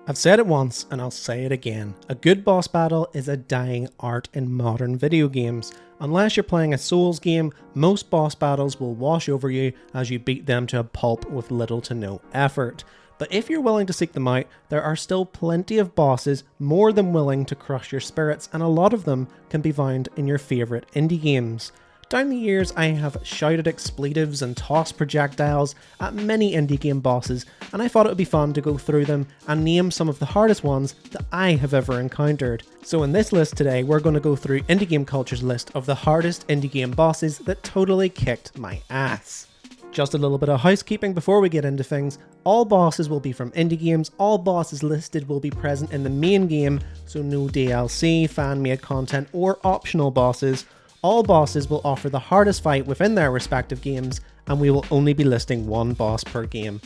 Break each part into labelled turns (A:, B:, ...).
A: I've said it once and I'll say it again. A good boss battle is a dying art in modern video games. Unless you're playing a Souls game, most boss battles will wash over you as you beat them to a pulp with little to no effort. But if you're willing to seek them out, there are still plenty of bosses more than willing to crush your spirits, and a lot of them can be found in your favourite indie games. Down the years, I have shouted expletives and tossed projectiles at many indie game bosses, and I thought it would be fun to go through them and name some of the hardest ones that I have ever encountered. So in this list today, we're going to go through Indie Game Culture's list of the hardest indie game bosses that totally kicked my ass. Just a little bit of housekeeping before we get into things. All bosses will be from indie games, all bosses listed will be present in the main game, so no DLC, fan-made content, or optional bosses. All bosses will offer the hardest fight within their respective games, and we will only be listing one boss per game.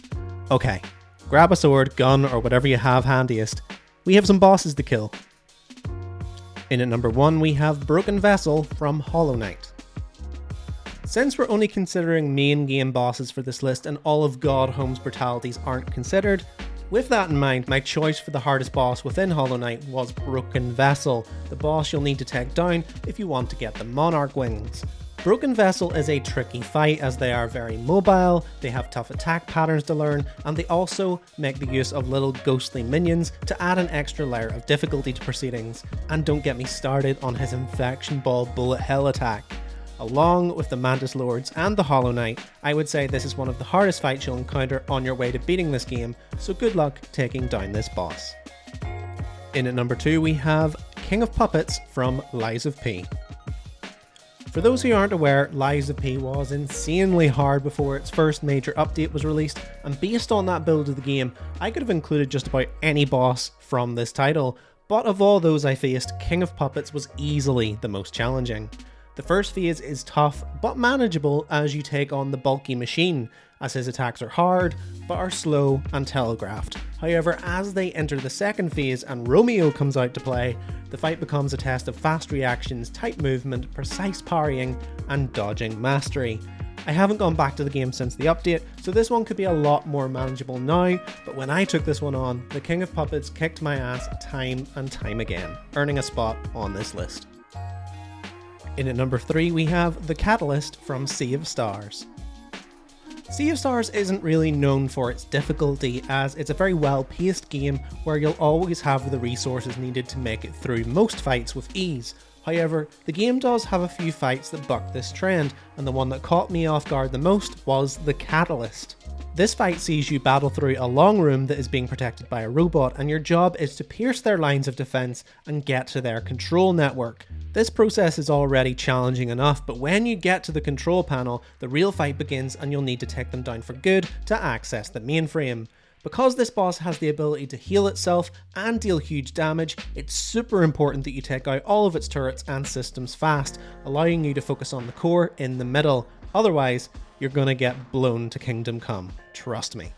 A: Okay, grab a sword, gun, or whatever you have handiest. We have some bosses to kill. In at number 1 we have Broken Vessel from Hollow Knight. Since we're only considering main game bosses for this list and all of Godhome's brutalities aren't considered, with that in mind, my choice for the hardest boss within Hollow Knight was Broken Vessel, the boss you'll need to take down if you want to get the Monarch Wings. Broken Vessel is a tricky fight as they are very mobile, they have tough attack patterns to learn, and they also make the use of little ghostly minions to add an extra layer of difficulty to proceedings. And don't get me started on his Infection Ball bullet hell attack. Along with the Mantis Lords and the Hollow Knight, I would say this is one of the hardest fights you'll encounter on your way to beating this game, so good luck taking down this boss. In at number 2 we have King of Puppets from Lies of P. For those who aren't aware, Lies of P was insanely hard before its first major update was released, and based on that build of the game, I could have included just about any boss from this title, but of all those I faced, King of Puppets was easily the most challenging. The first phase is tough, but manageable as you take on the bulky machine, as his attacks are hard, but are slow and telegraphed. However, as they enter the second phase and Romeo comes out to play, the fight becomes a test of fast reactions, tight movement, precise parrying, and dodging mastery. I haven't gone back to the game since the update, so this one could be a lot more manageable now, but when I took this one on, the King of Puppets kicked my ass time and time again, earning a spot on this list. In at number 3 we have the Catalyst from Sea of Stars. Sea of Stars isn't really known for its difficulty, as it's a very well paced game where you'll always have the resources needed to make it through most fights with ease. However, the game does have a few fights that buck this trend, and the one that caught me off guard the most was the Catalyst. This fight sees you battle through a long room that is being protected by a robot, and your job is to pierce their lines of defense and get to their control network. This process is already challenging enough, but when you get to the control panel, the real fight begins and you'll need to take them down for good to access the mainframe. Because this boss has the ability to heal itself and deal huge damage, it's super important that you take out all of its turrets and systems fast, allowing you to focus on the core in the middle. Otherwise, you're gonna get blown to Kingdom Come, trust me.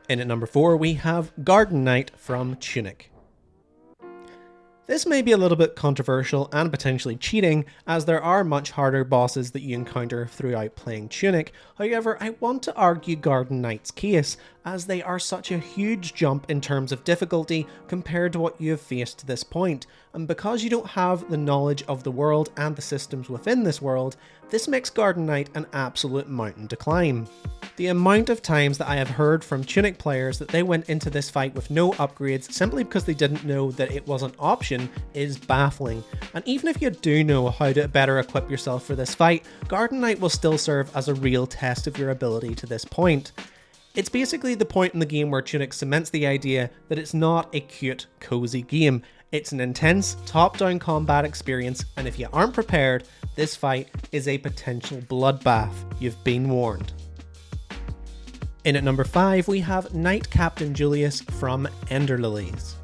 A: In at number 4 we have Garden Knight from Tunic. This may be a little bit controversial and potentially cheating, as there are much harder bosses that you encounter throughout playing Tunic. However, I want to argue Garden Knight's case, as they are such a huge jump in terms of difficulty compared to what you have faced to this point, and because you don't have the knowledge of the world and the systems within this world, this makes Garden Knight an absolute mountain to climb. The amount of times that I have heard from Tunic players that they went into this fight with no upgrades simply because they didn't know that it was an option is baffling. And even if you do know how to better equip yourself for this fight, Garden Knight will still serve as a real test of your ability to this point. It's basically the point in the game where Tunic cements the idea that it's not a cute, cozy game. It's an intense, top-down combat experience, and if you aren't prepared, this fight is a potential bloodbath. You've been warned. In at number 5 we have Knight Captain Julius from Ender Lilies.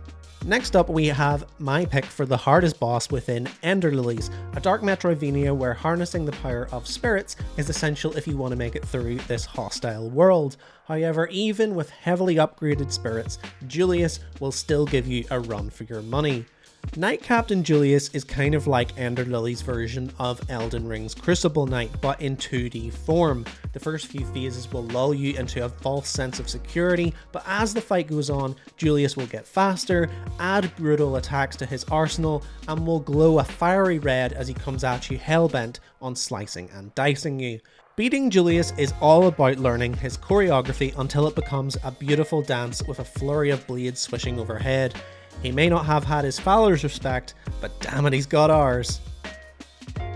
A: Next up we have my pick for the hardest boss within Ender Lilies, a dark Metroidvania where harnessing the power of spirits is essential if you want to make it through this hostile world. However, even with heavily upgraded spirits, Julius will still give you a run for your money. Knight Captain Julius is kind of like Ender Lily's version of Elden Ring's Crucible Knight, but in 2D form. The first few phases will lull you into a false sense of security, but as the fight goes on, Julius will get faster, add brutal attacks to his arsenal, and will glow a fiery red as he comes at you hellbent on slicing and dicing you. Beating Julius is all about learning his choreography until it becomes a beautiful dance with a flurry of blades swishing overhead. He may not have had his followers' respect, but damn it, he's got ours.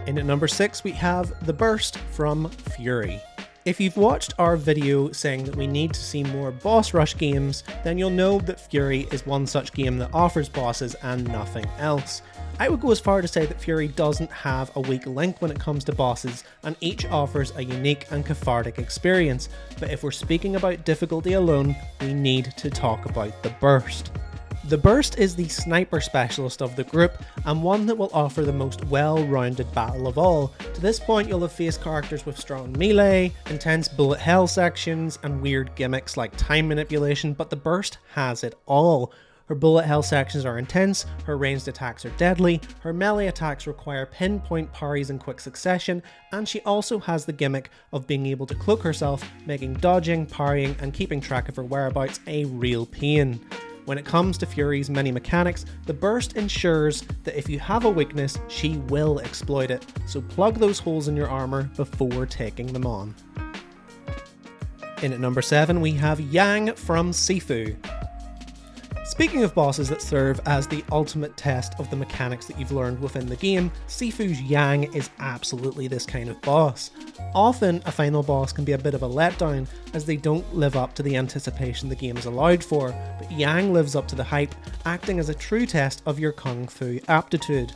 A: In at number 6 we have The Burst from Fury. If you've watched our video saying that we need to see more boss rush games, then you'll know that Fury is one such game that offers bosses and nothing else. I would go as far to say that Fury doesn't have a weak link when it comes to bosses, and each offers a unique and cathartic experience, but if we're speaking about difficulty alone, we need to talk about The Burst. The Burst is the sniper specialist of the group, and one that will offer the most well-rounded battle of all. To this point you'll have faced characters with strong melee, intense bullet hell sections, and weird gimmicks like time manipulation, but the Burst has it all. Her bullet hell sections are intense, her ranged attacks are deadly, her melee attacks require pinpoint parries in quick succession, and she also has the gimmick of being able to cloak herself, making dodging, parrying, and keeping track of her whereabouts a real pain. When it comes to Fury's many mechanics, the Burst ensures that if you have a weakness, she will exploit it, so plug those holes in your armor before taking them on. In at number 7 we have Yang from Sifu. Speaking of bosses that serve as the ultimate test of the mechanics that you've learned within the game, Sifu's Yang is absolutely this kind of boss. Often a final boss can be a bit of a letdown as they don't live up to the anticipation the game is allowed for, but Yang lives up to the hype, acting as a true test of your kung fu aptitude.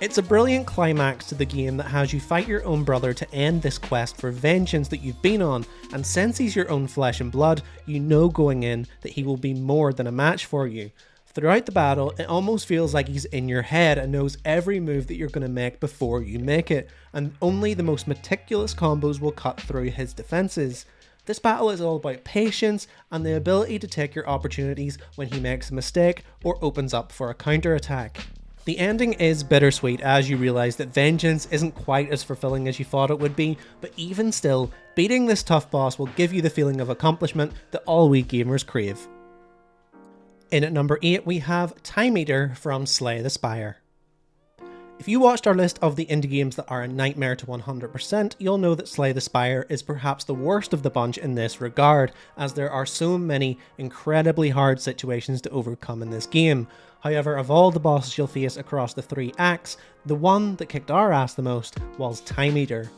A: It's a brilliant climax to the game that has you fight your own brother to end this quest for vengeance that you've been on, and since he's your own flesh and blood, you know going in that he will be more than a match for you. Throughout the battle, it almost feels like he's in your head and knows every move that you're going to make before you make it, and only the most meticulous combos will cut through his defenses. This battle is all about patience and the ability to take your opportunities when he makes a mistake or opens up for a counterattack. The ending is bittersweet as you realise that vengeance isn't quite as fulfilling as you thought it would be, but even still, beating this tough boss will give you the feeling of accomplishment that all we gamers crave. In at number 8 we have Time Eater from Slay the Spire. If you watched our list of the indie games that are a nightmare to 100%, you'll know that Slay the Spire is perhaps the worst of the bunch in this regard, as there are so many incredibly hard situations to overcome in this game. However, of all the bosses you'll face across the 3 acts, the one that kicked our ass the most was Time Eater.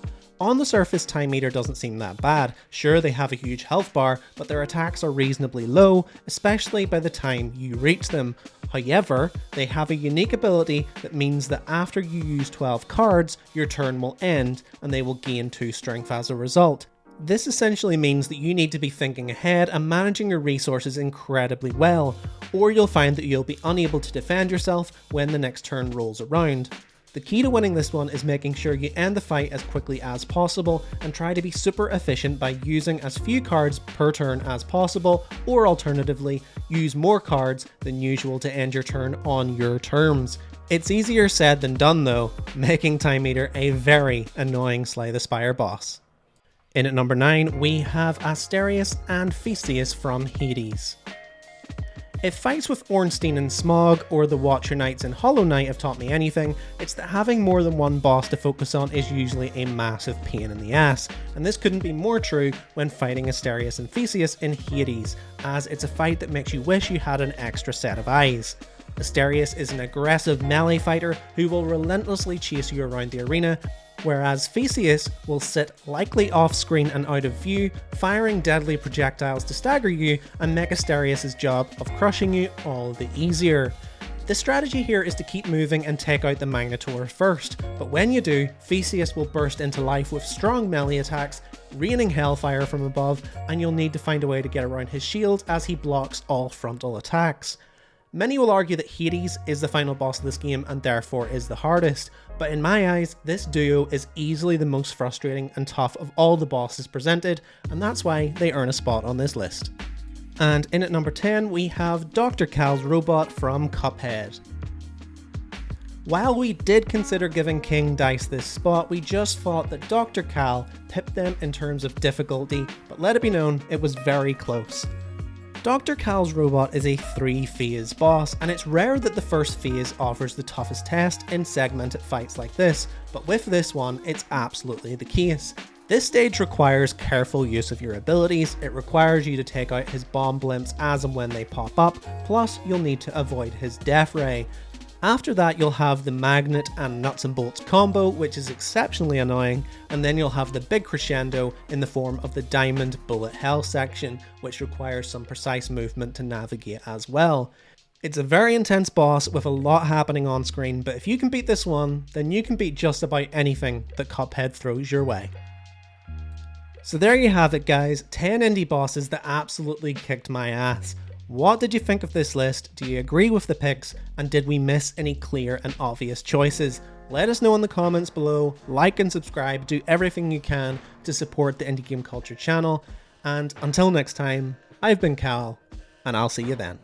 A: On the surface, Time Eater doesn't seem that bad. Sure, they have a huge health bar, but their attacks are reasonably low, especially by the time you reach them. However, they have a unique ability that means that after you use 12 cards, your turn will end, and they will gain 2 strength as a result. This essentially means that you need to be thinking ahead and managing your resources incredibly well, or you'll find that you'll be unable to defend yourself when the next turn rolls around. The key to winning this one is making sure you end the fight as quickly as possible and try to be super efficient by using as few cards per turn as possible, or alternatively, use more cards than usual to end your turn on your terms. It's easier said than done though, making Time Eater a very annoying Slay the Spire boss. In at number 9 we have Asterius and Theseus from Hades. If fights with Ornstein and Smog or the Watcher Knights in Hollow Knight have taught me anything, it's that having more than one boss to focus on is usually a massive pain in the ass, and this couldn't be more true when fighting Asterius and Theseus in Hades, as it's a fight that makes you wish you had an extra set of eyes. Asterius is an aggressive melee fighter who will relentlessly chase you around the arena, whereas Theseus will sit likely off screen and out of view, firing deadly projectiles to stagger you and make Asterius' job of crushing you all the easier. The strategy here is to keep moving and take out the Minotaur first, but when you do, Theseus will burst into life with strong melee attacks, raining hellfire from above, and you'll need to find a way to get around his shield as he blocks all frontal attacks. Many will argue that Hades is the final boss of this game and therefore is the hardest, but in my eyes, this duo is easily the most frustrating and tough of all the bosses presented, and that's why they earn a spot on this list. And in at number 10 we have Dr. Cal's robot from Cuphead. While we did consider giving King Dice this spot, we just thought that Dr. Cal tipped them in terms of difficulty, but let it be known, it was very close. Dr. Cal's robot is a 3-phase boss, and it's rare that the first phase offers the toughest test in segmented fights like this, but with this one, it's absolutely the case. This stage requires careful use of your abilities. It requires you to take out his bomb blimps as and when they pop up, plus you'll need to avoid his death ray. After that, you'll have the magnet and nuts and bolts combo, which is exceptionally annoying, and then you'll have the big crescendo in the form of the diamond bullet hell section, which requires some precise movement to navigate as well. It's a very intense boss with a lot happening on screen, but if you can beat this one, then you can beat just about anything that Cuphead throws your way. So there you have it guys, 10 indie bosses that absolutely kicked my ass. What did you think of this list? Do you agree with the picks? And did we miss any clear and obvious choices? Let us know in the comments below, like and subscribe, do everything you can to support the Indie Game Culture channel. And until next time, I've been Cal, and I'll see you then.